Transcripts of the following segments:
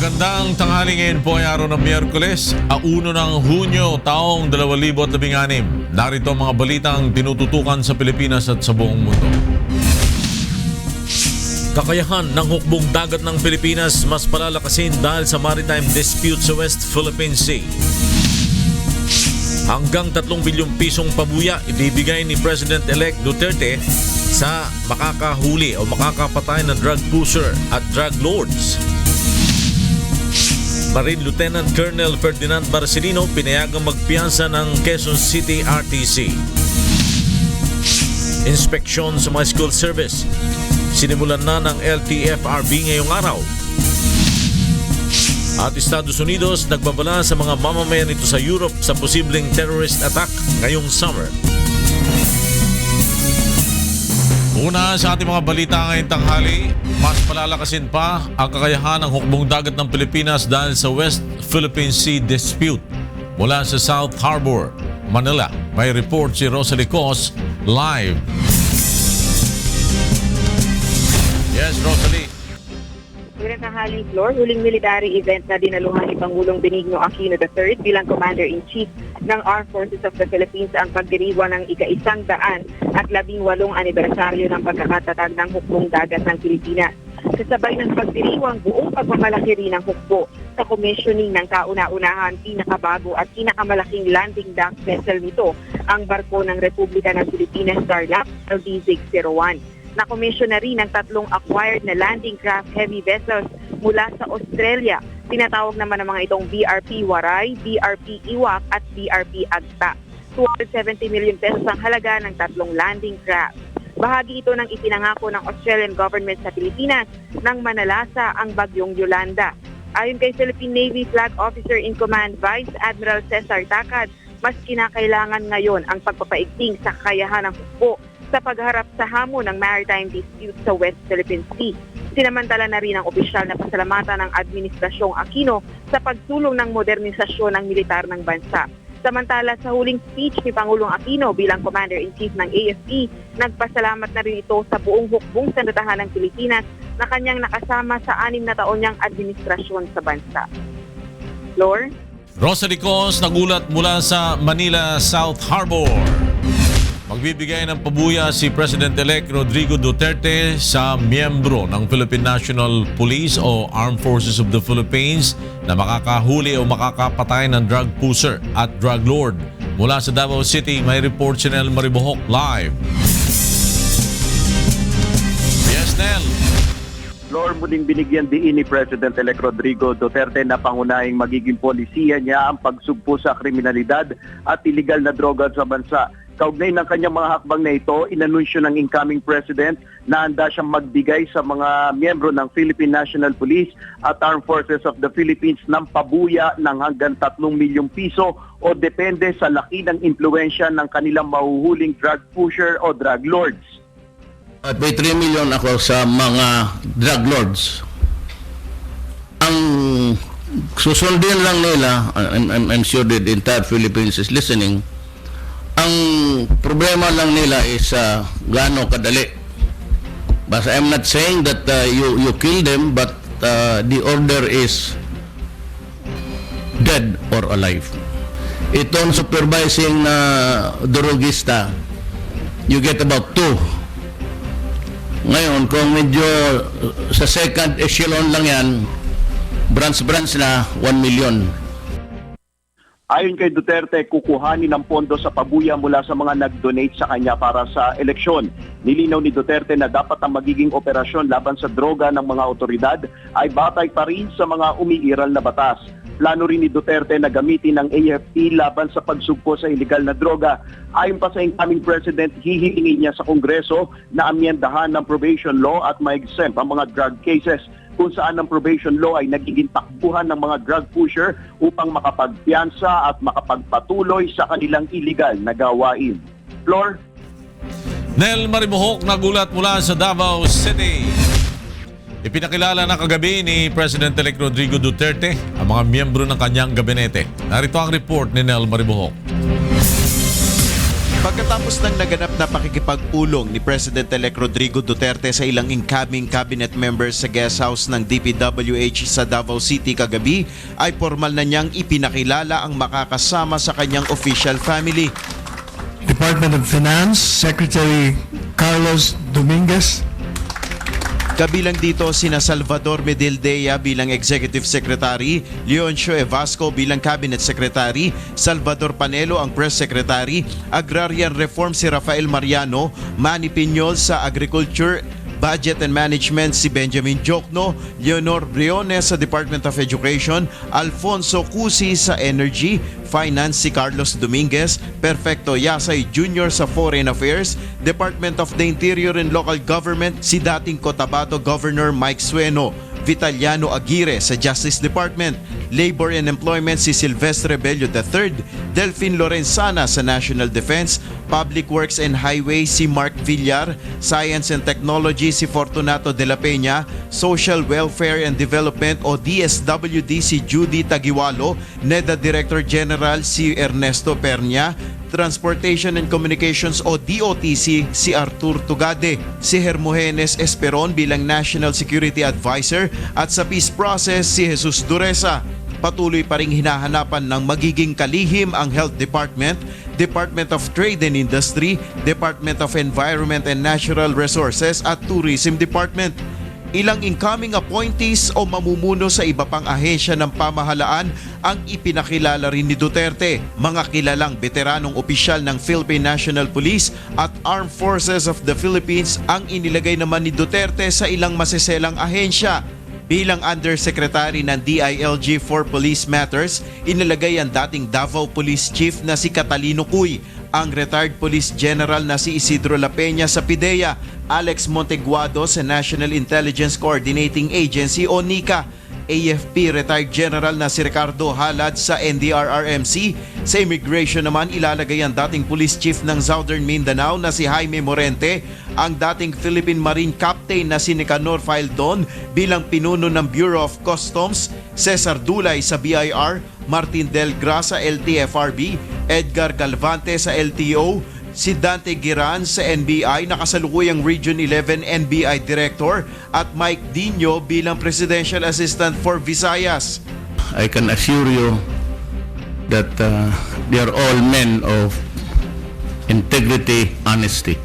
Magandang tanghali, ngayon po ay araw ng Miyerkules, 1 ng Hunyo, taong 2016. Narito ang mga balitang tinututukan sa Pilipinas at sa buong mundo. Kakayahan ng hukbong dagat ng Pilipinas mas palalakasin dahil sa maritime dispute sa West Philippine Sea. Hanggang 3 bilyong pisong pabuya ibibigay ni President-elect Duterte sa makakahuli o makakapatay na drug pusher at drug lords. Marine Lieutenant Colonel Ferdinand Marcelino pinayagang magpiyansa ng Quezon City RTC. Inspeksyon sa mga school service. Sinimulan na ng LTFRB ngayong araw. At Estados Unidos nagbabala sa mga mamamayan nito sa Europe sa posibleng terrorist attack ngayong summer. Una sa ating mga balita ngayong tanghali, mas palalakasin pa ang kakayahan ng hukbong dagat ng Pilipinas dahil sa West Philippine Sea dispute. Mula sa South Harbor, Manila, may report si Rosalie Cos live. Yes, Rosalie. Magandang tanghali, Flor. Huling military event na dinaluhan ni Pangulong Benigno Aquino III bilang Commander-in-Chief ng Armed Forces of the Philippines ang pagdiriwang ng ika-118 anibersaryo ng pagkakatatag ng hukbong dagat ng Pilipinas. Kasabay ng pagdiriwang, buong pagmamalaki rin ng hukbo sa commissioning ng kauna-unahan, pinakabago at pinakamalaking landing dock vessel nito, ang barko ng Republika ng Pilipinas Tarlac LD-601. Na-commission na rin ng 3 acquired na landing craft heavy vessels mula sa Australia. Tinatawag naman ng mga itong BRP Waray, BRP Iwak at BRP Agta. 270 million pesos ang halaga ng 3 landing craft. Bahagi ito ng ipinangako ng Australian government sa Pilipinas nang manalasa ang bagyong Yolanda. Ayon kay Philippine Navy Flag Officer in Command Vice Admiral Cesar Tacad, mas kinakailangan ngayon ang pagpapaigting sa kakayahan ng hukbo sa pagharap sa hamon ng maritime dispute sa West Philippine Sea. Sinamantala na rin ang opisyal na pasalamatan ng Administrasyong Aquino sa pagsulong ng modernisasyon ng militar ng bansa. Samantala, sa huling speech ni Pangulong Aquino bilang Commander-in-Chief ng AFP, nagpasalamat na rin ito sa buong hukbong sandatahan ng Pilipinas na kanyang nakasama sa 6 na taon niyang administrasyon sa bansa. Lord? Rosalie Cos nagulat mula sa Manila, South Harbor. Magbibigay ng pabuya si President-elect Rodrigo Duterte sa miyembro ng Philippine National Police o Armed Forces of the Philippines na makakahuli o makakapatay ng drug pusher at drug lord. Mula sa Davao City, may report si Nel Maribohok live. Yes, Nel. Lord, muling binigyan diin ni President-elect Rodrigo Duterte na pangunahing magiging polisiya niya ang pagsugpo sa kriminalidad at iligal na droga sa bansa. Kaugnay ng kanyang mga hakbang na ito, inanunsyo ng incoming President na handa siyang magbigay sa mga miyembro ng Philippine National Police at Armed Forces of the Philippines ng pabuya ng hanggang 3 milyong piso o depende sa laki ng impluensya ng kanilang mahuhuling drug pusher o drug lords. At may 3 million ako sa mga drug lords. Ang susundin lang nila, I'm sure that the entire Philippines is listening, ang problema lang nila is gaano kadali. But I'm not saying that you kill them, but the order is dead or alive. Itong supervising drogista, you get about 2. Ngayon, kung medyo sa second echelon lang yan, branch na 1 million. Ayon kay Duterte, kukuhanin ng pondo sa pabuya mula sa mga nag-donate sa kanya para sa eleksyon. Nilinaw ni Duterte na dapat ang magiging operasyon laban sa droga ng mga otoridad ay batay pa rin sa mga umiiral na batas. Plano rin ni Duterte na gamitin ang AFP laban sa pagsugpo sa iligal na droga. Ayon pa sa incoming President, hihilingi niya sa Kongreso na amyendahan ng probation law at ma-exempt ang mga drug cases, kung saan ang probation law ay nagiging takbuhan ng mga drug pusher upang makapagpiyansa at makapagpatuloy sa kanilang illegal na gawain. Floor? Nel Maribohok nagulat mula sa Davao City. Ipinakilala na kagabi ni President-elect Rodrigo Duterte ang mga miyembro ng kanyang gabinete. Narito ang report ni Nel Maribohok. Pagkatapos ng naganap na pakikipagpulong ni President-elect Rodrigo Duterte sa ilang incoming cabinet members sa guest house ng DPWH sa Davao City kagabi, ay formal na niyang ipinakilala ang makakasama sa kanyang official family. Department of Finance, Secretary Carlos Dominguez. Kabilang dito sina Salvador Medildea bilang Executive Secretary, Leoncio Evasco bilang Cabinet Secretary, Salvador Panelo ang Press Secretary, Agrarian Reform si Rafael Mariano, Manny Piñol sa Agriculture, Budget and Management si Benjamin Jokno, Leonor Briones sa Department of Education, Alfonso Cusi sa Energy, Finance si Carlos Dominguez, Perfecto Yasay Jr. sa Foreign Affairs, Department of the Interior and Local Government si dating Cotabato Governor Mike Sueno, Vitaliano Aguirre sa Justice Department, Labor and Employment si Silvestre Bello III, Delphine Lorenzana sa National Defense, Public Works and Highways si Mark Villar, Science and Technology si Fortunato de la Peña, Social Welfare and Development o DSWD si Judy Tagiwalo, NEDA Director General si Ernesto Pernia, Transportation and Communications o DOTC si Artur Tugade, si Hermogenes Esperon bilang National Security Advisor at sa Peace Process si Jesus Duresa. Patuloy pa ring hinahanapan ng magiging kalihim ang Health Department, Department of Trade and Industry, Department of Environment and Natural Resources at Tourism Department. Ilang incoming appointees o mamumuno sa iba pang ahensya ng pamahalaan ang ipinakilala rin ni Duterte. Mga kilalang veteranong opisyal ng Philippine National Police at Armed Forces of the Philippines ang inilagay naman ni Duterte sa ilang maseselang ahensya. Bilang Undersecretary ng DILG for Police Matters, inilagay ang dating Davao Police Chief na si Catalino Cuy, ang retired Police General na si Isidro La Peña sa PIDEA, Alex Monteguado sa National Intelligence Coordinating Agency o NICA, AFP retired General na si Ricardo Halad sa NDRRMC. Sa Immigration naman ilalagay ang dating Police Chief ng Southern Mindanao na si Jaime Morente, ang dating Philippine Marine Captain na si Nicanor Faildon bilang pinuno ng Bureau of Customs, Cesar Dulay sa BIR, Martin Delgra sa LTFRB, Edgar Galvante sa LTO, si Dante Giran sa NBI na kasalukuyang Region 11 NBI Director at Mike Dino bilang Presidential Assistant for Visayas. I can assure you that they are all men of integrity, honesty.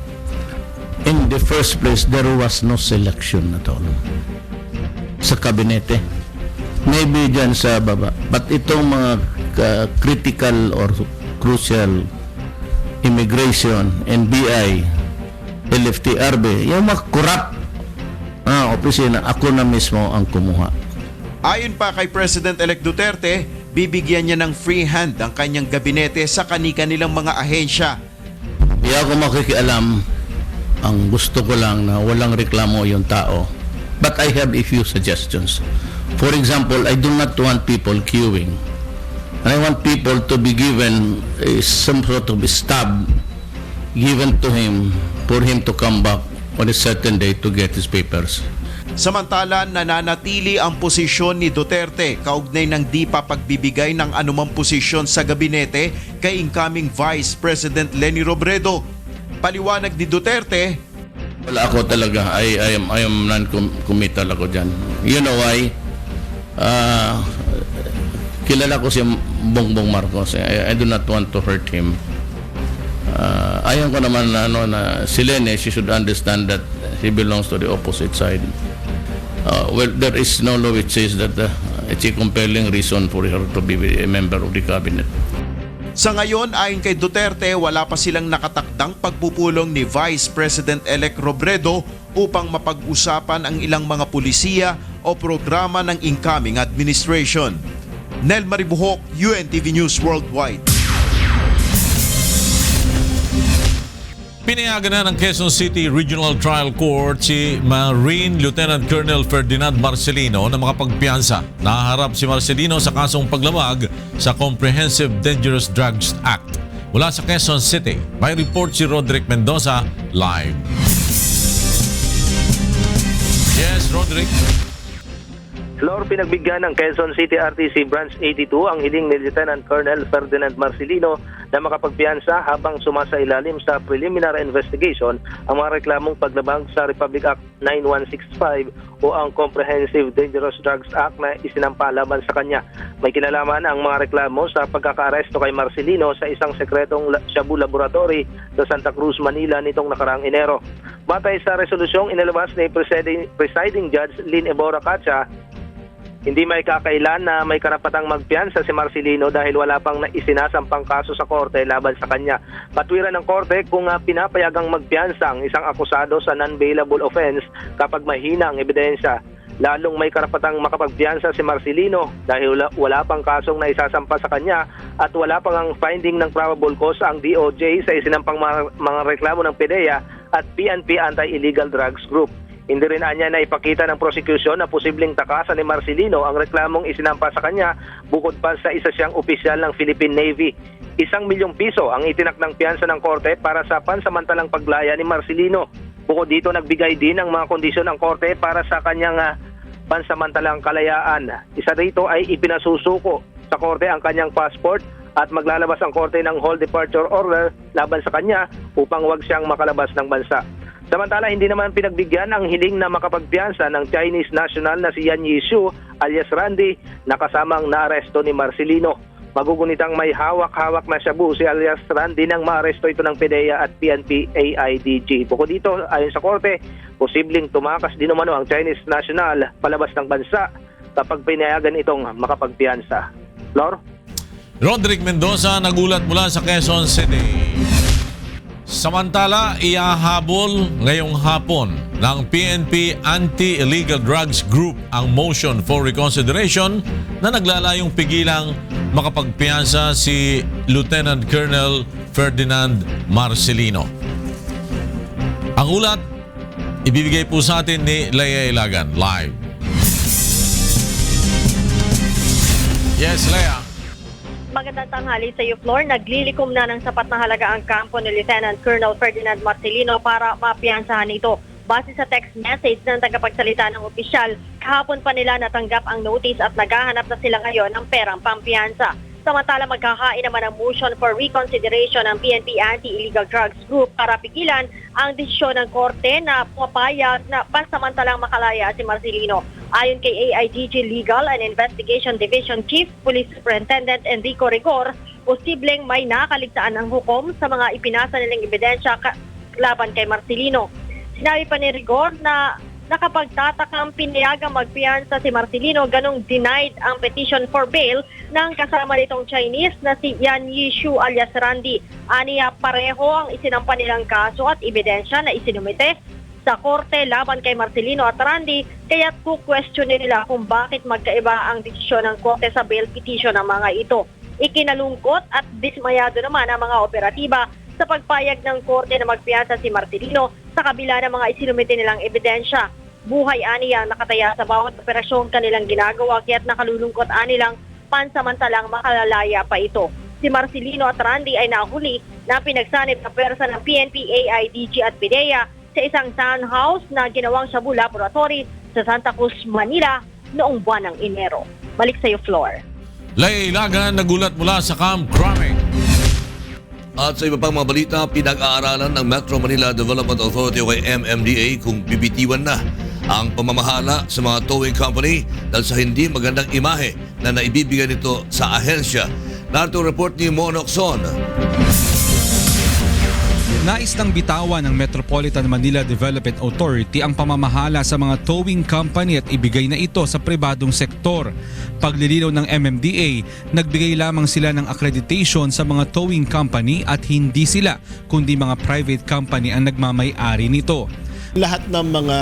In the first place, there was no selection at all sa kabinete. Maybe dyan sa baba. But itong mga critical or crucial Immigration, NBI, LFTRB, yung mga corrupt opisina, ako na mismo ang kumuha. Ayon pa kay President-elect Duterte, bibigyan niya ng free hand ang kanyang gabinete sa kani-kanilang mga ahensya. Hindi ako makikialam. Ang gusto ko lang na walang reklamo yung tao. But I have a few suggestions. For example, I do not want people queuing. And I want people to be given some sort of stab given to him for him to come back on a certain day to get his papers. Samantala, nananatili ang posisyon ni Duterte kaugnay ng di pa pagbibigay ng anumang posisyon sa gabinete kay incoming Vice President Leni Robredo. Paliwanag ni Duterte, wala ako talaga. I am non-committal ako dyan. You know why? Kilala ko si Bongbong Marcos. I do not want to hurt him. Ayon ko naman na si Lene, she should understand that he belongs to the opposite side. Well, there is no law which says that it's a compelling reason for her to be a member of the cabinet. sa ngayon ayon kay Duterte wala pa silang nakatakdang pagpupulong ni Vice President-elect Robredo upang mapag-usapan ang ilang mga pulisiya o programa ng incoming administration. Nel Maribuhok, UNTV News Worldwide. Pinayagan na ng Quezon City Regional Trial Court si Marine Lieutenant Colonel Ferdinand Marcelino na makapagpiyansa. Nahaharap si Marcelino sa kasong paglamag sa Comprehensive Dangerous Drugs Act. Mula sa Quezon City, may report si Roderick Mendoza live. Yes, Roderick. Flor, pinagbigyan ng Quezon City RTC Branch 82 ang hiling ni Lieutenant Colonel Ferdinand Marcelino na makapagpiyansa habang sumasailalim sa preliminary investigation ang mga reklamong paglabag sa Republic Act 9165 o ang Comprehensive Dangerous Drugs Act na isinampa laban sa kanya. May kinalaman ang mga reklamo sa pagkakaaresto kay Marcelino sa isang sekretong shabu laboratory sa Santa Cruz, Manila nitong nakaraang Enero. Batay sa resolusyong inilabas ni Presiding Judge Lynn Ebora Cacha, hindi may kakailan na may karapatang magpiyansa si Marcelino dahil wala pang isinasampang kaso sa korte laban sa kanya. Patwiran ng korte kung pinapayagang magpiyansa ang isang akusado sa non-bailable offense kapag mahina ang ebidensya. Lalong may karapatang makapagpiyansa si Marcelino dahil wala pang kasong naisasampa sa kanya at wala pang ang finding ng probable cause ang DOJ sa isinampang mga reklamo ng PDEA at PNP Anti-Illegal Drugs Group. Hindi rin anya na ipakita ng prosecution na posibleng takasan ni Marcelino ang reklamong isinampa sa kanya bukod pa sa isa siyang opisyal ng Philippine Navy. 1 milyong piso ang itinakdang piyansa ng korte para sa pansamantalang paglaya ni Marcelino. Bukod dito, nagbigay din ng mga kondisyon ang korte para sa kanyang pansamantalang kalayaan. Isa rito ay ipinasusuko sa korte ang kanyang passport at maglalabas ang korte ng hold departure order laban sa kanya upang wag siyang makalabas ng bansa. Samantala, hindi naman pinagbigyan ang hiling na makapagpiyansa ng Chinese national na si Yan Yishu alias Randy na kasamang naaresto ni Marcelino. Magugunitang may hawak-hawak na shabu si alias Randy nang maaresto ito ng PDEA at PNP AIDG. Bukod dito, ayon sa korte, posibleng tumakas din umano ang Chinese national palabas ng bansa kapag pinayagan itong makapagpiyansa. Flor? Roderick Mendoza nagulat mula sa Quezon City. Samantala, iahabol ngayong hapon ng PNP Anti-Illegal Drugs Group ang motion for reconsideration na naglalayong pigilang makapagpiyansa si Lieutenant Colonel Ferdinand Marcelino. Ang ulat, ibibigay po sa atin ni Lea Ilagan live. Yes, Lea. Magandang tanghali sa iyo, Flor. Naglilikom na ng sapat na halaga ang kampo ni Lieutenant Colonel Ferdinand Marcelino para mapiyansahan ito. Base sa text message ng tagapagsalita ng opisyal, kahapon pa nila natanggap ang notice at naghahanap na sila ngayon ng perang pampiyansa. Samantala, magkakain naman ang motion for reconsideration ng PNP Anti-Illegal Drugs Group para pigilan ang desisyon ng korte na pumapayag na pansamantalang makalaya si Marcelino. Ayon kay AIDG Legal and Investigation Division Chief Police Superintendent Enrico Rigor, posibleng may nakaligtaan ng hukom sa mga ipinasa nilang ebidensya laban kay Marcelino. Sinabi pa ni Rigor na nakapagtatakang pinayagang magpiyansa si Marcelino, ganong denied ang petition for bail ng kasama nitong Chinese na si Yan Yishu alias Randy. Aniya, pareho ang isinampa nilang kaso at ebidensya na isinumite sa korte laban kay Marcelino at Randy, kaya't kukwestiyonin nila kung bakit magkaiba ang desisyon ng korte sa bail petition ng mga ito. Ikinalungkot at dismayado naman ang mga operatiba sa pagpayag ng korte na magpiyansa si Marcelino sa kabila ng mga isinumite nilang ebidensya. Buhay aniya ang nakataya sa bawat operasyon kanilang ginagawa, kaya't nakalulungkot anilang pansamantalang makalalaya pa ito. Si Marcelino at Randy ay nahuli na pinagsanib na pwersa ng PNP, AIDG at PDEA sa isang townhouse na ginawang shabu laboratory sa Santa Cruz, Manila noong buwan ng Enero. Balik sa iyo, Flor. Lea Ilagan nagulat mula sa Camp Crame. At sa iba pang mga balita, pinag-aaralan ng Metro Manila Development Authority o MMDA kung bibitiwan na ang pamamahala sa mga towing company dahil sa hindi magandang imahe na naibibigay nito sa ahensya. Narito ang report ni Monok Son. Nais ng bitawan ng Metropolitan Manila Development Authority ang pamamahala sa mga towing company at ibigay na ito sa pribadong sektor. Paglilinaw ng MMDA, nagbigay lamang sila ng accreditation sa mga towing company at hindi sila kundi mga private company ang nagmamay-ari nito. Lahat ng mga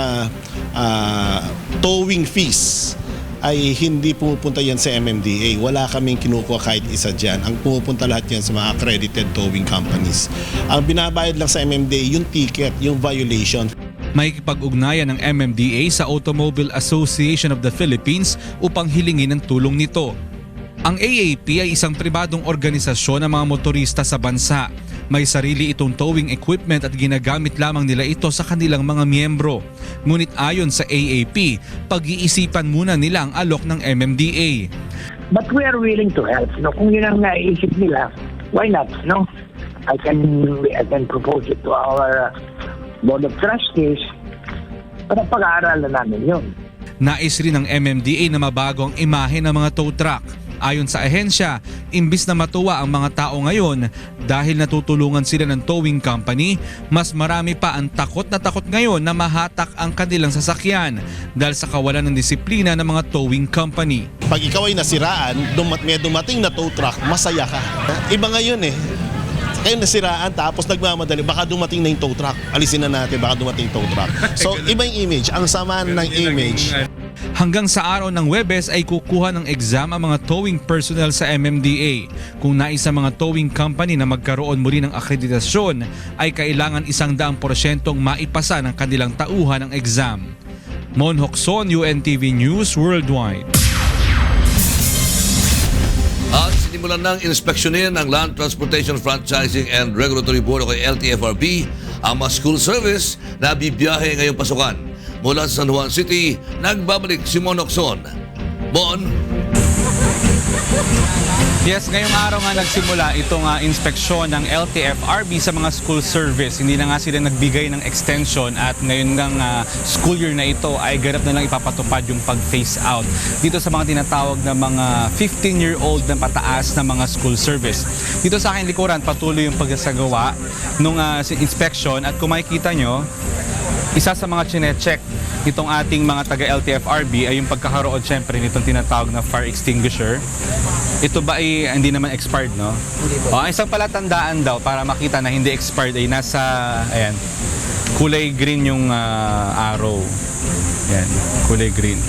towing fees ay hindi pumupunta yan sa MMDA. Wala kaming kinukuha kahit isa dyan. Ang pumupunta lahat yan sa mga accredited towing companies. Ang binabayad lang sa MMDA, yung ticket, yung violation. May kipag-ugnayan ng MMDA sa Automobile Association of the Philippines upang hilingin ang tulong nito. Ang AAP ay isang pribadong organisasyon ng mga motorista sa bansa. May sarili itong towing equipment at ginagamit lamang nila ito sa kanilang mga miyembro. Ngunit ayon sa AAP, pag-iisipan muna nila ang alok ng MMDA. But we are willing to help. No, kung yun ang naisip nila, why not? No, I can propose it to our Board of Trustees para pag-aaralan namin yun. Nais rin ng MMDA na mabago ang imahe ng mga tow truck. Ayon sa ahensya, imbis na matuwa ang mga tao ngayon dahil natutulungan sila ng towing company, mas marami pa ang takot ngayon na mahatak ang kanilang sasakyan dahil sa kawalan ng disiplina ng mga towing company. Pag ikaw ay nasiraan, may dumating na tow truck, masaya ka. Iba ngayon eh. Kayo nasiraan tapos nagmamadali, baka dumating na yung tow truck. Alisin na natin, baka dumating tow truck. So iba yung image, ang sama ng image. Hanggang sa araw ng Huwebes ay kukuha ng exam ang mga towing personnel sa MMDA. Kung nais sa mga towing company na magkaroon muli ng akreditasyon, ay kailangan 100% maipasa ng kanilang tauhan ng exam. Mon Hocson, UNTV News Worldwide. At sinimulan ng inspeksyonin ng Land Transportation Franchising and Regulatory Board o LTFRB ang mga school service na bibiyahe ngayong pasukan. Mula sa San Juan City, nagbabalik si Mon Hocson. Mon? Yes, ngayong araw nga nagsimula itong inspeksyon ng LTFRB sa mga school service. Hindi na nga sila nagbigay ng extension at ngayon ng school year na ito ay ganap na lang ipapatupad yung pag-phase out dito sa mga tinatawag na mga 15-year-old na pataas na mga school service. Dito sa aking likuran, patuloy yung pagsasagawa ng inspection at kung makikita nyo, isa sa mga chinecheck itong ating mga taga-LTFRB ay yung pagkakaroon syempre nitong tinatawag na fire extinguisher. Ito ba ay hindi naman expired, no? Hindi po. Isang palatandaan daw para makita na hindi expired ay nasa, ayan, kulay green yung arrow. Ayan, kulay green.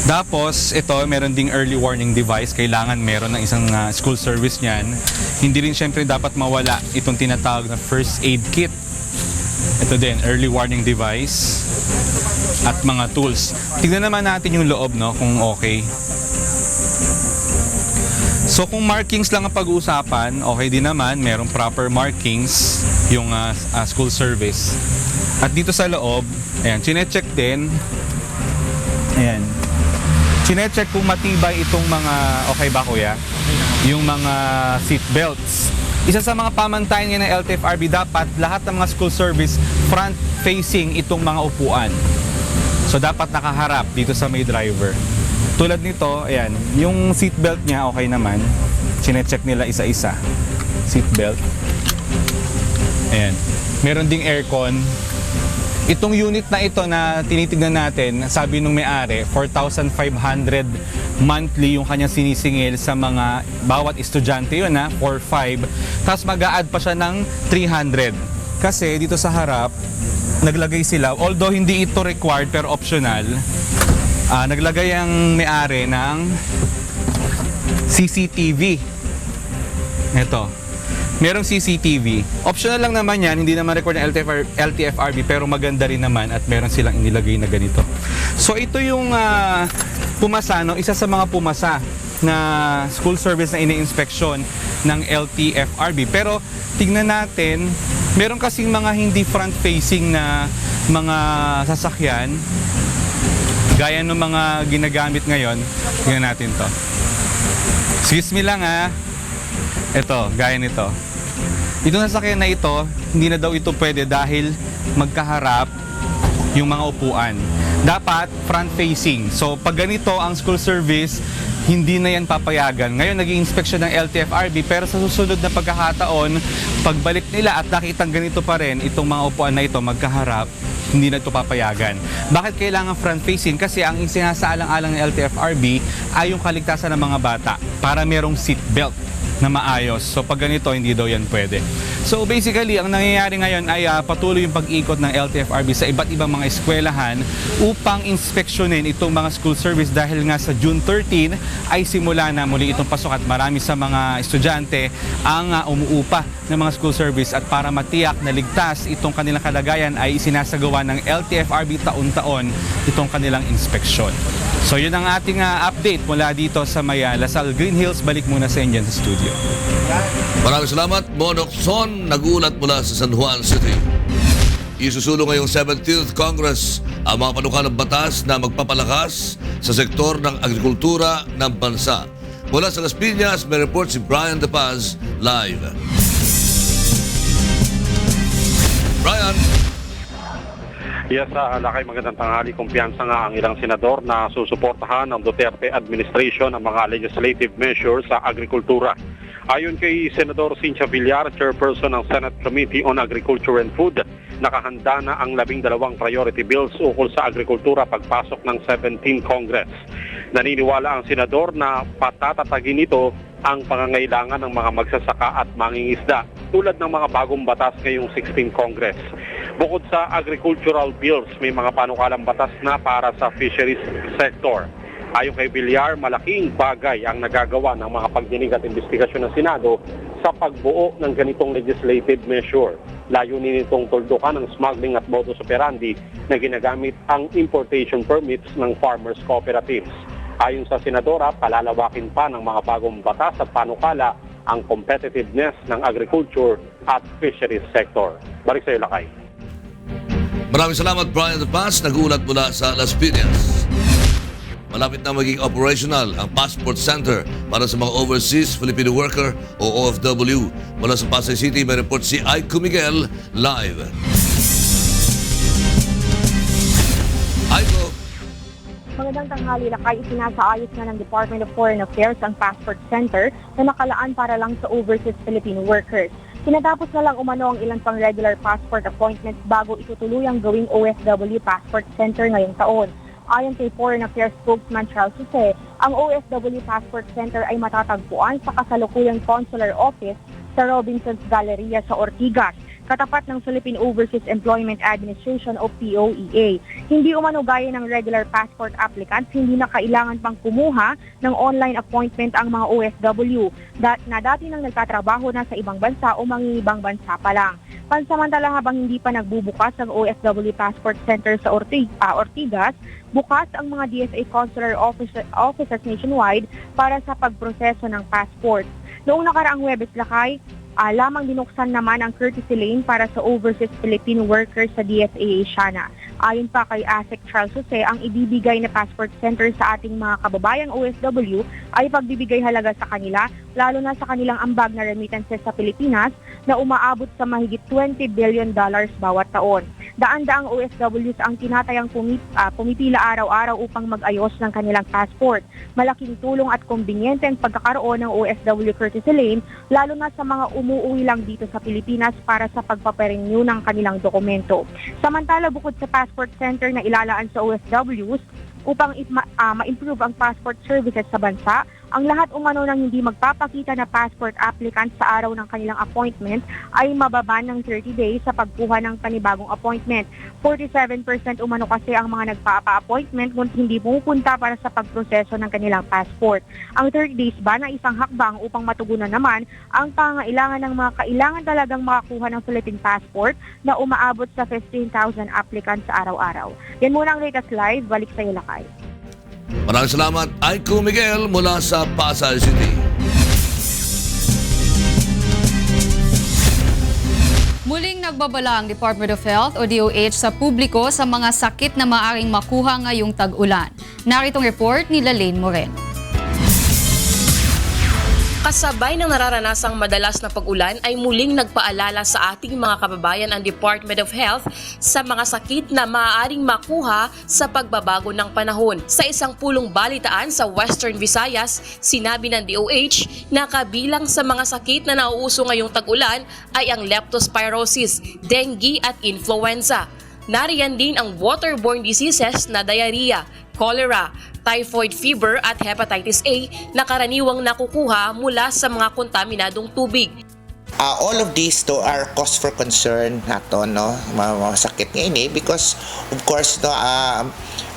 Tapos, ito, meron ding early warning device. Kailangan meron ng isang school service niyan. Hindi rin syempre dapat mawala itong tinatawag na first aid kit. Ito din, early warning device at mga tools. Tignan naman natin yung loob, no, kung okay. So kung markings lang ang pag-uusapan, okay din naman, merong proper markings yung school service. At dito sa loob, ayan, chinecheck din. Ayan. Chinecheck kung matibay itong mga, okay ba kuya? Yung mga seat belts. Isa sa mga pamantayan ngayon ng LTFRB, dapat lahat ng mga school service front-facing itong mga upuan. So dapat nakaharap dito sa may driver. Tulad nito, ayan, yung seatbelt niya okay naman. Chinecheck nila isa-isa. Seatbelt. Ayan. Meron ding aircon. Itong unit na ito na tinitignan natin, sabi nung may-ari, 4,500 monthly yung kanyang sinisingil sa mga bawat estudyante yun, 4-5. Tapos mag-a-add pa siya ng 300. Kasi dito sa harap, naglagay sila, although hindi ito required pero optional, naglagay ang may-ari ng CCTV. Ito. Merong CCTV. Optional lang naman yan, hindi naman record ng LTFRB pero maganda rin naman at meron silang inilagay na ganito. So ito yung pumasa, no? Isa sa mga pumasa na school service na ini-inspeksyon ng LTFRB. Pero tingnan natin, meron kasing mga hindi front-facing na mga sasakyan gaya ng mga ginagamit ngayon. Tingnan natin to. Excuse me lang Ito, gaya nito. Itong sasakyan na ito, hindi na daw ito pwede dahil magkaharap yung mga upuan. Dapat front-facing. So pag ganito ang school service, hindi na yan papayagan. Ngayon nag-i-inspeksyon ng LTFRB pero sa susunod na pagkakataon, pagbalik nila at nakitang ganito pa rin, itong mga upuan na ito magkaharap, hindi na ito papayagan. Bakit kailangan front-facing? Kasi ang isinasaalang-alang ng LTFRB ay yung kaligtasan ng mga bata para merong seatbelt na maayos. So pag ganito, hindi daw yan pwede. So basically, ang nangyayari ngayon ay patuloy yung pag-ikot ng LTFRB sa iba't ibang mga eskwelahan upang inspeksyonin itong mga school service dahil nga sa June 13 ay simula na muli itong pasok at marami sa mga estudyante ang umuupa ng mga school service at para matiyak na ligtas itong kanilang kalagayan ay isinasagawa ng LTFRB taon-taon itong kanilang inspeksyon. So yun ang ating update mula dito sa Lasal Green Hills. Balik muna sa inyo sa studio. Maraming salamat, Monok Son, nagulat mula sa San Juan City. Isusulong ngayong 17th Congress ang mga panukalang batas na magpapalakas sa sektor ng agrikultura ng bansa. Mula sa Las Piñas, may report si Brian De Paz, live. Brian. Yes, Lakay, magandang tanghali. Kumpiyansa nga ang ilang senador na susuportahan ng Duterte administration ang mga legislative measures sa agrikultura. Ayon kay Senador Cynthia Villar, chairperson ng Senate Committee on Agriculture and Food, nakahanda na ang 12 priority bills ukol sa agrikultura pagpasok ng 17th Congress. Naniniwala ang senador na patatatagin ito ang pangangailangan ng mga magsasaka at mangingisda tulad ng mga bagong batas ngayong 16th Congress. Bukod sa agricultural bills, may mga panukalang batas na para sa fisheries sector. Ayon kay Villar, malaking bagay ang nagagawa ng mga pagdinig at investigasyon ng Senado sa pagbuo ng ganitong legislative measure. Layunin nitong tuldukan ang smuggling at modus operandi na ginagamit ang importation permits ng farmers' cooperatives. Ayon sa Senadora, palalawakin pa ng mga bagong batas at panukala ang competitiveness ng agriculture at fisheries sector. Balik sa iyo, Lakay. Maraming salamat, Brian De Paz, nagulat mula sa Las Piñas. Malapit na maging operational ang Passport Center para sa mga overseas Filipino worker o OFW. Mula sa Pasay City, may report si Aiko Miguel, live. Aiko. Magandang tanghali, Lakay. Isinasaayos na ng Department of Foreign Affairs ang Passport Center na nakalaan para lang sa overseas Filipino workers. Sinatapos na lang umano ang ilan pang regular passport appointments bago itutuluyang gawing OFW Passport Center ngayong taon. Ayon kay Foreign Affairs spokesman Charles Jose, ang OFW Passport Center ay matatagpuan sa kasalukuyang consular office sa Robinson's Galleria sa Ortigas, katapat ng Philippine Overseas Employment Administration o POEA. Hindi umano gaya ng regular passport applicants, hindi na kailangan pang kumuha ng online appointment ang mga OFW na dati nang nagtatrabaho na sa ibang bansa o mangingibang bansa pa lang. Pansamantala, habang hindi pa nagbubukas ang OFW Passport Center sa Ortigas, bukas ang mga DFA consular offices nationwide para sa pagproseso ng passport. Noong nakaraang Huwebes, Lakay, lamang binuksan naman ang courtesy lane para sa overseas Filipino workers sa DFA Asiana. Ayon pa kay ASEC Charles Jose, ang ibibigay na passport center sa ating mga kababayang OFW ay pagbibigay halaga sa kanila, lalo na sa kanilang ambag na remittances sa Pilipinas na umaabot sa mahigit $20 billion bawat taon. Daan-daang OFWs ang tinatayang pumipila araw-araw upang mag-ayos ng kanilang passport. Malaking tulong at kumbinyente ang pagkakaroon ng OFW courtesy lane, lalo na sa mga umuuwi lang dito sa Pilipinas para sa pagpaparenew ng kanilang dokumento. Samantala, bukod sa passport center na ilalaan sa OFWs upang ma-improve ang passport services sa bansa, ang lahat umano ng hindi magpapakita na passport applicant sa araw ng kanilang appointment ay mababan ng 30 days sa pagkuha ng panibagong appointment. 47% umano kasi ang mga nagpapa-appointment ngunit hindi pumupunta para sa pagproseso ng kanilang passport. Ang 30 days ba na isang hakbang upang matugunan naman ang pangailangan ng mga kailangan talagang makakuha ng Philippine passport na umaabot sa 15,000 applicants sa araw-araw. Yan muna ang latest live. Balik sa iyo, Lakay. Maraming salamat, Aiko Miguel mula sa Pasay City. Muling nagbabala ang Department of Health o DOH sa publiko sa mga sakit na maaaring makuha ngayong tag-ulan. Naritong report ni Lalaine Moreno. Kasabay ng nararanasang madalas na pag-ulan ay muling nagpaalala sa ating mga kababayan ang Department of Health sa mga sakit na maaaring makuha sa pagbabago ng panahon. Sa isang pulong balitaan sa Western Visayas, sinabi ng DOH na kabilang sa mga sakit na nauuso ngayong tag-ulan ay ang leptospirosis, dengue at influenza. Nariyan din ang waterborne diseases na diarrhea, cholera, typhoid fever at hepatitis A na karaniwang nakukuha mula sa mga kontaminadong tubig. All of these to are cause for concern nato, no, mga sakit ngayon because of course no,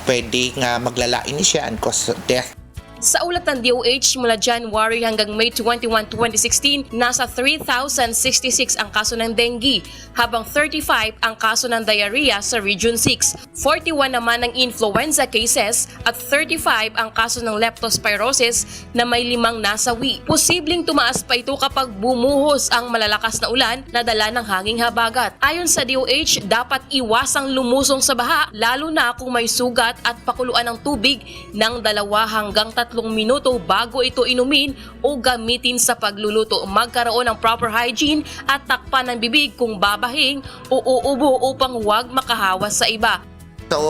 pwedeng maglalain siya and cause death. Sa ulat ng DOH, mula January hanggang May 21, 2016, nasa 3,066 ang kaso ng dengue, habang 35 ang kaso ng diarrhea sa Region 6, 41 naman ang influenza cases at 35 ang kaso ng leptospirosis na may 5 nasawi. Posibleng tumaas pa ito kapag bumuhos ang malalakas na ulan na dala ng hanging habagat. Ayon sa DOH, dapat iwasang lumusong sa baha, lalo na kung may sugat at pakuluan ng tubig ng 2 hanggang 3 minuto bago ito inumin o gamitin sa pagluluto. Magkaroon ng proper hygiene at takpan ng bibig kung babahing o uubo upang huwag makahawas sa iba. So,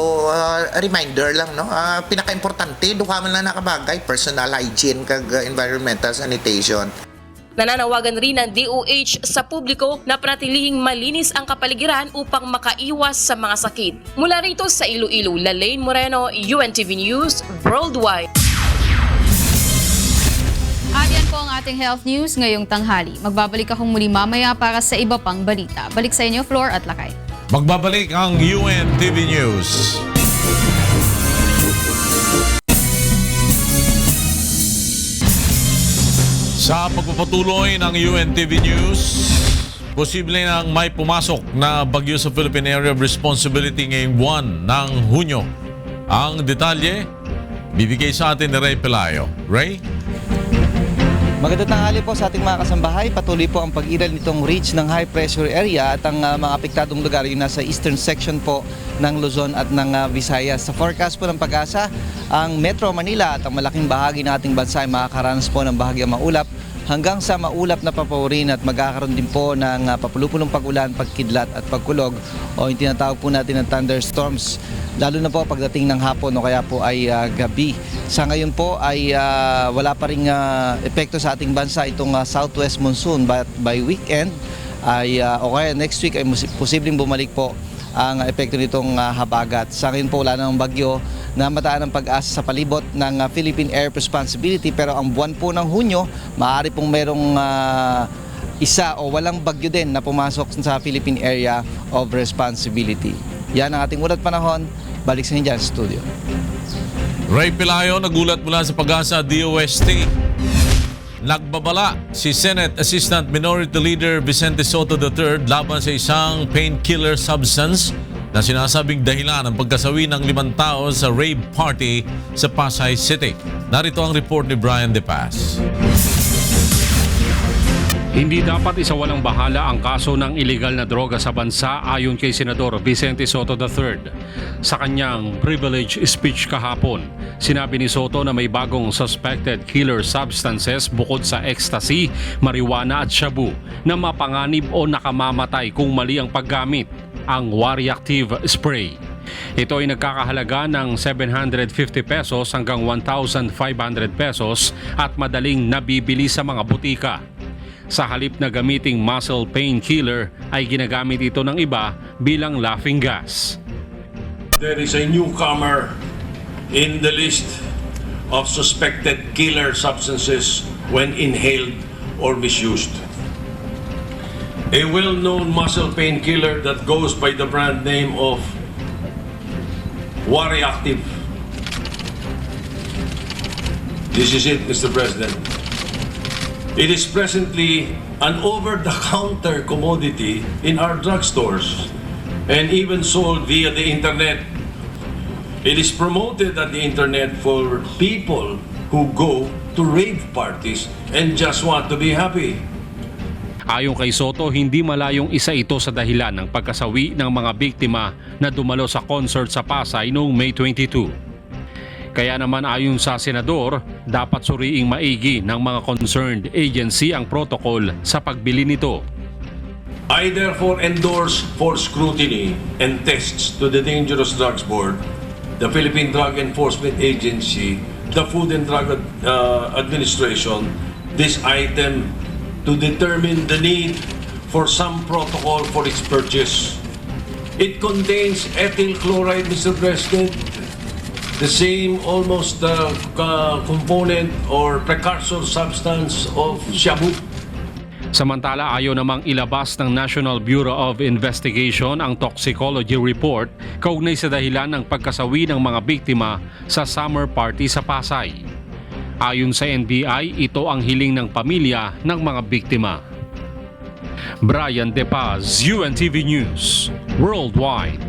reminder lang, no? Pinaka-importante, duha man lang nakabagay, personal hygiene kag environmental sanitation. Nananawagan rin ng DOH sa publiko na panatilihing malinis ang kapaligiran upang makaiwas sa mga sakit. Mula rito sa Iloilo, Lalaine Moreno, UNTV News Worldwide. At yan po ang ating health news ngayong tanghali. Magbabalik akong muli mamaya para sa iba pang balita. Balik sa inyo, Flor at Lakay. Magbabalik ang UNTV News. Sa pagpapatuloy ng UNTV News, posible nang may pumasok na bagyo sa Philippine Area of Responsibility ngayong buwan ng Hunyo. Ang detalye, bibigay sa atin ni Ray Pelayo. Ray? Magandang tanghali po sa ating mga kasambahay. Patuloy po ang pag-iral nitong ridge ng high pressure area at ang mga apektadong lugar yung nasa eastern section po ng Luzon at ng Visayas. Sa forecast po ng Pag-asa, ang Metro Manila at ang malaking bahagi ng ating bansa ay makakaranas po ng bahagyang maulap hanggang sa maulap na papawirin at magkakaroon din po ng papulupulong pag-ulan, pagkidlat at pagkulog o yung tinatawag po natin ng thunderstorms, lalo na po pagdating ng hapon o kaya po ay gabi. Sa ngayon po ay wala pa ring epekto sa ating bansa itong southwest monsoon, but by weekend ay o kaya next week ay posibleng bumalik po ang epekto nitong habagat. Sa ngayon po wala namang bagyo na mataan ng Pag-asa sa palibot ng Philippine Air Responsibility, pero ang buwan po ng Hunyo, maaari pong merong isa o walang bagyo din na pumasok sa Philippine Area of Responsibility. Yan ang ating ulat panahon. Balik sa inyo dyan sa studio. Ray Pelayo, nagulat mula sa Pag-asa DOST. Nagbabala si Senate Assistant Minority Leader Vicente Soto III laban sa isang painkiller substance na sinasabing dahilan ng pagkasawi ng 5 tao sa rave party sa Pasay City. Narito ang report ni Brian De Paz. Hindi dapat isawalang bahala ang kaso ng illegal na droga sa bansa ayon kay Senador Vicente Soto III. Sa kanyang privilege speech kahapon, sinabi ni Soto na may bagong suspected killer substances bukod sa ecstasy, marijuana at shabu na mapanganib o nakamamatay kung mali ang paggamit, ang Wariactive spray. Ito ay nagkakahalaga ng 750 pesos hanggang 1,500 pesos at madaling nabibili sa mga butika. Sa halip na gamiting muscle painkiller ay ginagamit ito ng iba bilang laughing gas. There is a newcomer in the list of suspected killer substances when inhaled or misused. A well-known muscle painkiller that goes by the brand name of Wariactive. This is it, Mr. President. It is presently an over-the-counter commodity in our drugstores and even sold via the internet. It is promoted at the internet for people who go to rave parties and just want to be happy. Ayon kay Soto, hindi malayong isa ito sa dahilan ng pagkasawi ng mga biktima na dumalo sa concert sa Pasay noong May 22. Kaya naman ayon sa Senador, dapat suriing maigi ng mga concerned agency ang protocol sa pagbili nito. I therefore endorse for scrutiny and tests to the Dangerous Drugs Board, the Philippine Drug Enforcement Agency, the Food and Drug Administration, this item to determine the need for some protocol for its purchase. It contains ethyl chloride, Mr. President, the same almost component or precursor substance of shabu. Samantala, ayaw namang ilabas ng National Bureau of Investigation ang toxicology report kaugnay sa dahilan ng pagkasawi ng mga biktima sa summer party sa Pasay. Ayon sa NBI, ito ang hiling ng pamilya ng mga biktima. Brian De Paz, UNTV News, Worldwide.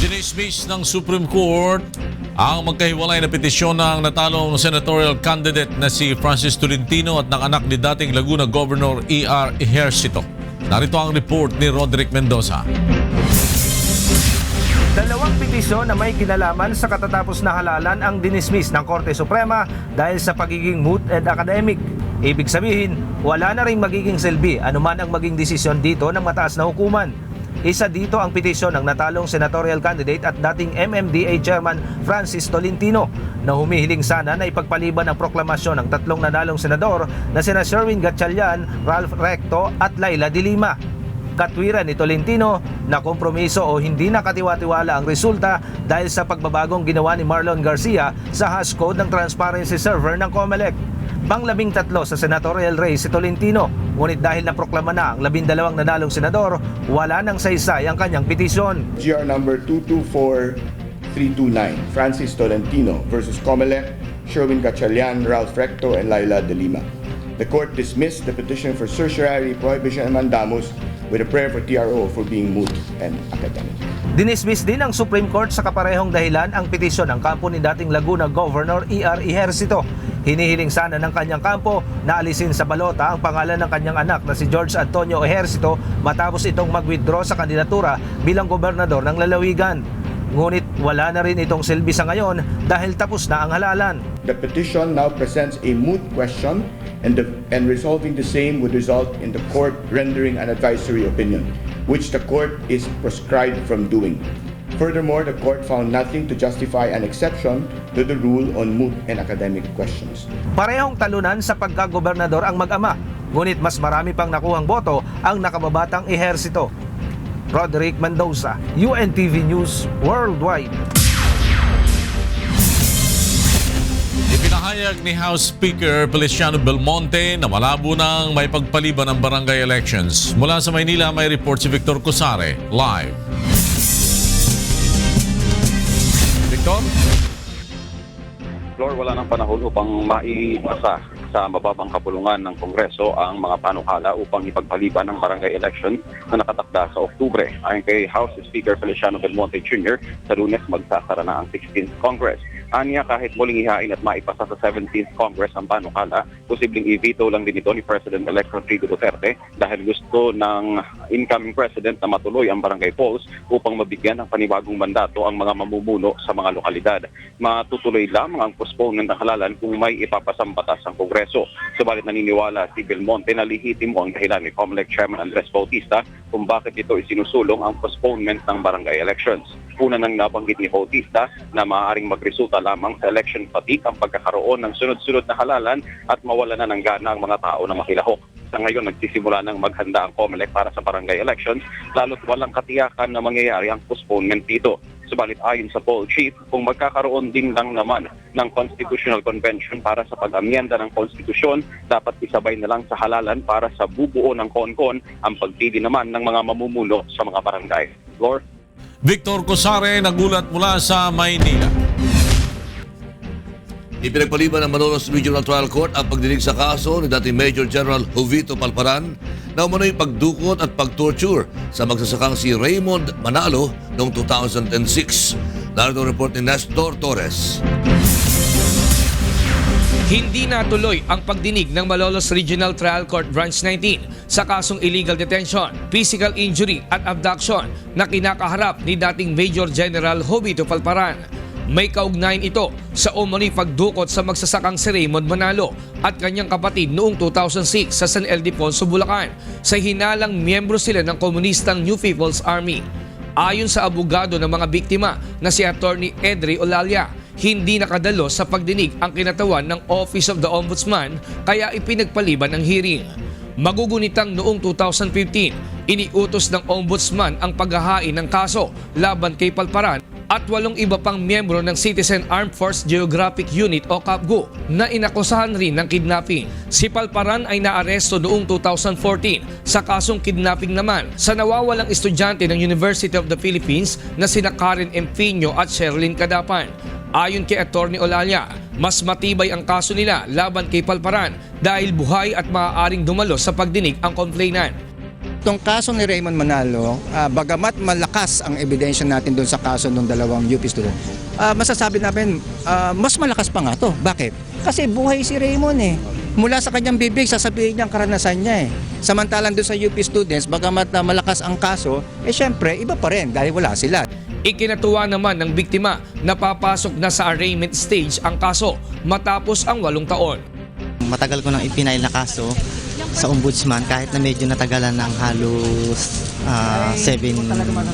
Dinismiss ng Supreme Court ang magkahiwalay na petisyon ng natalong senatorial candidate na si Francis Tolentino at ng anak ni dating Laguna Governor E.R. Ejercito. Narito ang report ni Roderick Mendoza. Dalawang petisyon na may kinalaman sa katatapos na halalan ang dinismiss ng Korte Suprema dahil sa pagiging moot and academic. Ibig sabihin, wala na rin magiging silbi anuman ang maging desisyon dito ng mataas na hukuman. Isa dito ang petisyon ng natalong senatorial candidate at dating MMDA Chairman Francis Tolentino na humihiling sana na ipagpaliban ang proklamasyon ng tatlong nanalong senador na sina Sherwin Gatchalian, Ralph Recto at Laila de Lima. Katwiran ni Tolentino na kompromiso o hindi nakatiwa-tiwala ang resulta dahil sa pagbabagong ginawa ni Marlon Garcia sa hash code ng transparency server ng COMELEC. Pang-13 sa senatorial race si Tolentino, ngunit dahil naproklama na ang 12 nanalong senador, wala nang saysay ang kanyang petisyon. GR number 224329, Francis Tolentino versus COMELEC, Sherwin Gatchalian, Ralph Recto, and Laila de Lima. The court dismissed the petition for certiorari, prohibition, and mandamus with a prayer for TRO for being moot and academic. Dinismiss din ng Supreme Court sa kaparehong dahilan ang petisyon ng kampo ni dating Laguna Governor E.R. Ejercito. Hinihiling sana ng kanyang kampo na alisin sa balota ang pangalan ng kanyang anak na si George Antonio Ejercito matapos itong mag-withdraw sa kandidatura bilang gobernador ng lalawigan. Ngunit wala na rin itong silbi sa ngayon dahil tapos na ang halalan. The petition now presents a moot question and resolving the same would result in the court rendering an advisory opinion, which the court is proscribed from doing. Furthermore, the court found nothing to justify an exception to the rule on moot and academic questions. Parehong talunan sa pagkagobernador ang mag-ama, ngunit mas marami pang nakuhang boto ang nakababatang Ejercito. Roderick Mendoza, UNTV News Worldwide. Ipinahayag ni House Speaker Feliciano Belmonte na malabo nang may pagpaliban ng barangay elections. Mula sa Maynila, may report si Victor Cusare, live. Victor? Lord, wala ng panahon upang maipasa sa mababang kapulungan ng Kongreso ang mga panukala upang ipagpaliban ng barangay election na nakatakda sa Oktubre. Ayon kay House Speaker Feliciano Belmonte Jr., sa Lunes magsasara na ang 16th Congress. Anya, kahit muling ihain at maipasa sa 17th Congress ang panukala, posibleng i-veto lang din ito ni President-elect Rodrigo Duterte dahil gusto ng incoming President na matuloy ang barangay polls upang mabigyan ng panibagong mandato ang mga mamumuno sa mga lokalidad. Matutuloy lamang ang postponement ng halalan kung may ipapasang batas ang Kongreso. Subalit naniniwala si Belmonte na lihitimo ang dahilan ni COMELEC Chairman Andres Bautista kung bakit ito isinusulong ang postponement ng barangay elections. Una nang nabanggit ni Bautista na maaaring magresulta lamang sa election fatigue ang pagkakaroon ng sunod-sunod na halalan at mawala na ng gana ang mga tao na makilahok. Sa ngayon, nagsisimula ng maghanda ang COMELEC para sa barangay elections, lalo't walang katiyakan na mangyayari ang postponement dito. Subalit ayon sa poll chief, kung magkakaroon din lang naman ng Constitutional Convention para sa pag-amyenda ng konstitusyon, dapat isabay na lang sa halalan para sa bubuo ng CONCON ang pagpili naman ng mga mamumuno sa mga barangay. Lord? Victor Cusare, nagulat mula sa Maynila. Ipinagpaliban ng Malolos Regional Trial Court ang pagdinig sa kaso ni dating Major General Jovito Palparan na umano'y pagdukot at pagtorture sa magsasakang si Raymond Manalo noong 2006. Narito ang report ni Nestor Torres. Hindi natuloy ang pagdinig ng Malolos Regional Trial Court Branch 19 sa kasong illegal detention, physical injury at abduction na kinakaharap ni dating Major General Jovito Palparan. May kaugnayan ito sa umano'y pagdukot sa magsasakang si Raymond Manalo at kanyang kapatid noong 2006 sa San Ildefonso, Bulacan sa hinalang miyembro sila ng komunistang New People's Army. Ayon sa abogado ng mga biktima na si Attorney Edre Olalia, hindi nakadalo sa pagdinig ang kinatawan ng Office of the Ombudsman kaya ipinagpaliban ang hearing. Magugunitang noong 2015, iniutos ng Ombudsman ang paghahain ng kaso laban kay Palparan at 8 iba pang miyembro ng Citizen Armed Force Geographic Unit o CAPGU na inakusahan rin ng kidnapping. Si Palparan ay naaresto noong 2014 sa kasong kidnapping naman sa nawawalang estudyante ng University of the Philippines na sina Karen Empinio at Sherilyn Cadapan. Ayon kay Attorney Olalia, mas matibay ang kaso nila laban kay Palparan dahil buhay at maaaring dumalo sa pagdinig ang complainant. Itong kaso ni Raymond Manalo, bagamat malakas ang ebidensya natin doon sa kaso ng dalawang UP student, masasabi namin mas malakas pa nga to. Bakit? Kasi buhay si Raymond eh. Mula sa kanyang bibig, sasabihin niya ang karanasan niya eh. Samantalang doon sa UP students, bagamat malakas ang kaso, syempre iba pa rin dahil wala sila. Ikinatuwa naman ng biktima na papasok na sa arraignment stage ang kaso matapos ang 8 taon. Matagal ko nang ipinail na kaso sa ombudsman kahit na medyo natagalan ng halos 7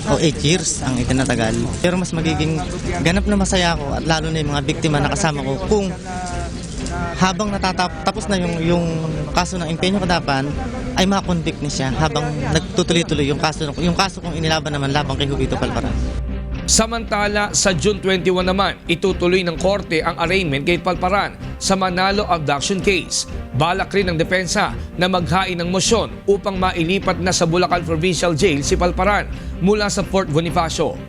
o 8 years ang itinatagal. Pero mas magiging ganap na masaya ako at lalo na yung mga biktima na kasama ko kung habang tapos na yung kaso ng empenyo kadapan ay makakonvict na siya habang nagtutuloy-tuloy yung kaso kong inilaban naman labang kay Jovito Palparan. Samantala, sa June 21 naman, itutuloy ng korte ang arraignment kay Palparan sa Manalo abduction case. Balak rin ng depensa na maghain ng motion upang mailipat na sa Bulacan Provincial Jail si Palparan mula sa Fort Bonifacio.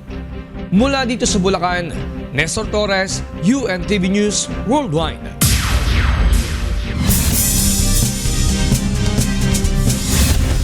Mula dito sa Bulacan, Nestor Torres, UNTV News Worldwide.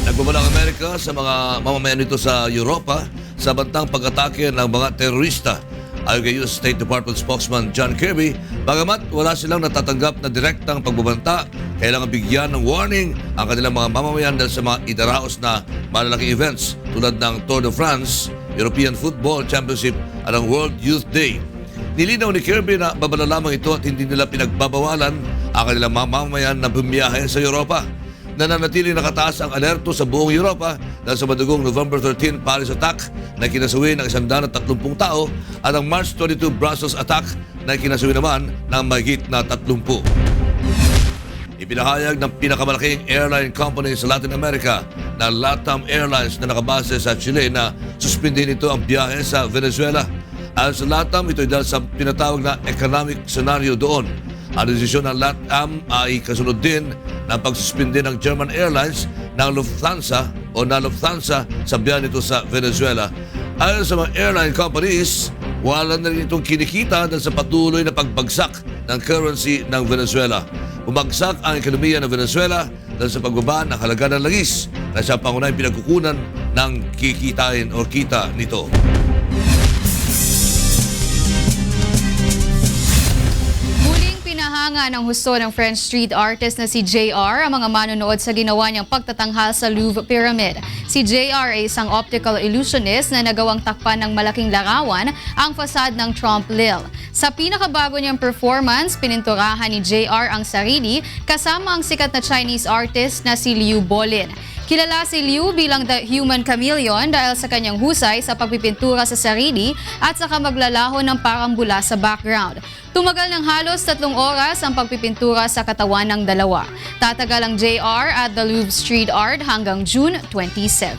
Nagbabalang Amerika sa mga mamamayan nito sa Europa sa bantang pag-atake ng mga terorista. Ayon kay US State Department spokesman John Kirby, bagamat wala silang natatanggap na direktang pagbabanta, kailangan bigyan ng warning ang kanilang mga mamamayan dahil sa mga idaraos na malalaking events tulad ng Tour de France, European Football Championship at ang World Youth Day. Nilinaw ni Kirby na babala lamang ito at hindi nila pinagbabawalan ang kanilang mga mamamayan na bumiyahe sa Europa. Nananatiling nakataas ang alerto sa buong Europa dahil sa madugong November 13 Paris attack na kinasuwi ng 130 tao at ang March 22 Brussels attack na kinasuwi naman ng mahigit na 30. Ipinahayag ng pinakamalaking airline company sa Latin America na LATAM Airlines na nakabase sa Chile na suspendin ito ang biyahe sa Venezuela. Ayon sa LATAM, ito ay dahil sa pinatawag na economic scenario doon. Ang desisyon ng LATAM ay kasunod din ng pagsuspindi ng German Airlines ng Lufthansa sa biyahe nito sa Venezuela. Ayon sa mga airline companies, wala na rin itong kinikita dahil sa patuloy na pagbagsak ng currency ng Venezuela. Bumagsak ang ekonomiya ng Venezuela dahil sa pagbaba ng halaga ng langis na siya pangunahing pinagkukunan ng kikitain o kita nito. Pinahanga ng husto ng French street artist na si JR ang mga manonood sa ginawa niyang pagtatanghal sa Louvre Pyramid. Si JR ay isang optical illusionist na nagawang takpan ng malaking larawan ang fasad ng Trompe l'Oeil. Sa pinakabago niyang performance, pininturahan ni JR ang sarili kasama ang sikat na Chinese artist na si Liu Bolin. Kilala si Liu bilang the human chameleon dahil sa kanyang husay sa pagpipintura sa sarili at sa kamaglalaho ng parang bula sa background. Tumagal ng halos 3 oras ang pagpipintura sa katawan ng dalawa. Tatagal ang JR at the Louvre Street Art hanggang June 27.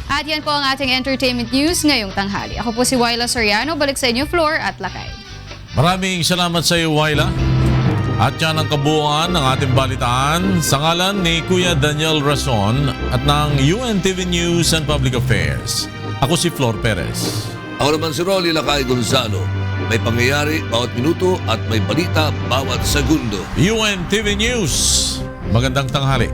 At yan po ang ating entertainment news ngayong tanghali. Ako po si Wyla Soriano. Balik sa inyo, Floor at Lakay. Maraming salamat sa iyo, Wyla. At yan ang kabuuan ng ating balitaan sa ngalan ni Kuya Daniel Rason at ng UNTV News and Public Affairs. Ako si Flor Perez. Ako naman si Rolly Lakay Gonzalo. May pangyayari bawat minuto at may balita bawat segundo. UNTV News. Magandang tanghali.